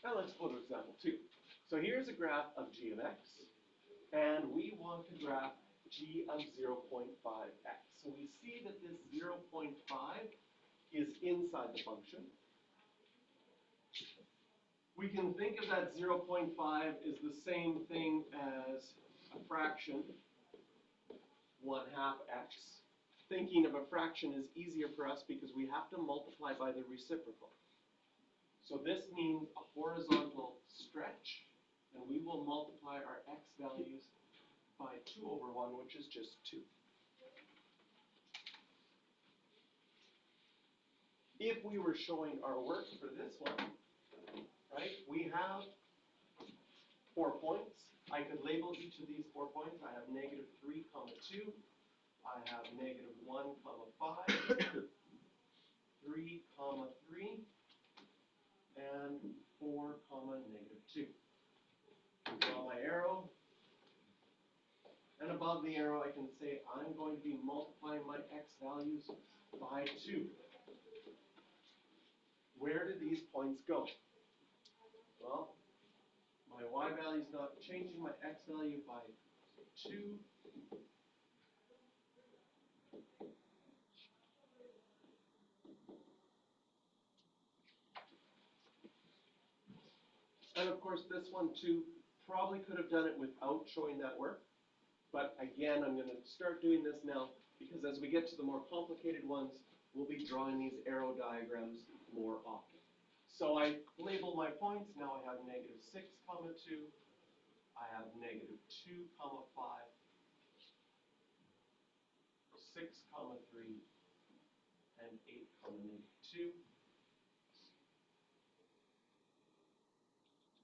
Now let's go to example 2. So here's a graph of g of x, and we want to graph g of 0.5x. So we see that this 0.5 is inside the function. We can think of that 0.5 as the same thing as a fraction, 1/2 x. Thinking of a fraction is easier for us because we have to multiply by the reciprocal. So this means a horizontal stretch, and we will multiply our x values by 2/1, which is just 2. If we were showing our work for this one, right, we have 4 points. I could label each of these 4 points. I have -3, 2. I have -1, 5, 3, 3, and 4, -2. Draw my arrow. And above the arrow, I can say I'm going to be multiplying my x values by 2. Where do these points go? Well, my y value is not changing, my x value by 2. And of course, this one too, probably could have done it without showing that work. But again, I'm going to start doing this now because as we get to the more complicated ones, we'll be drawing these arrow diagrams more often. So I label my points. Now I have -6, 2. I have -2, 5, 6, 3, and 8, -2.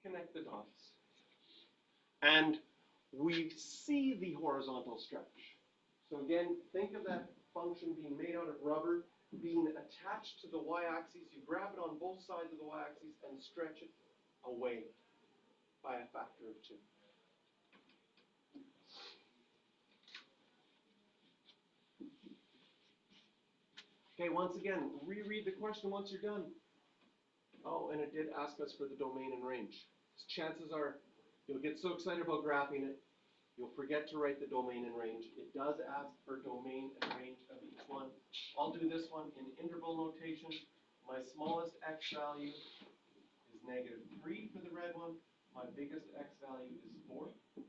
Connect the dots. And we see the horizontal stretch. So again, think of that function being made out of rubber, being attached to the y-axis. You grab it on both sides of the y-axis and stretch it away by a factor of 2. Okay, once again, reread the question once you're done. Oh, and it did ask us for the domain and range. Chances are you'll get so excited about graphing it, you'll forget to write the domain and range. It does ask for domain and range of each one. I'll do this one in interval notation. My smallest x value is -3 for the red one. My biggest x value is 4. And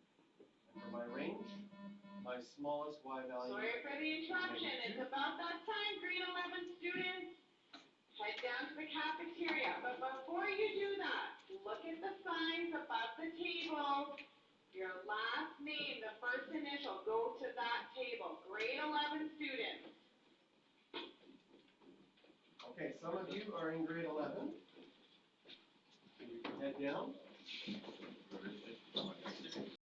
for my range, my smallest y value. Sorry for the interruption. It's about that time, grade 11 students. Head down to the cafeteria. But before you do that, look at the signs above the table. Your last name, the first initial, go to that table. Grade 11 students. Okay, some of you are in grade 11. So you can head down.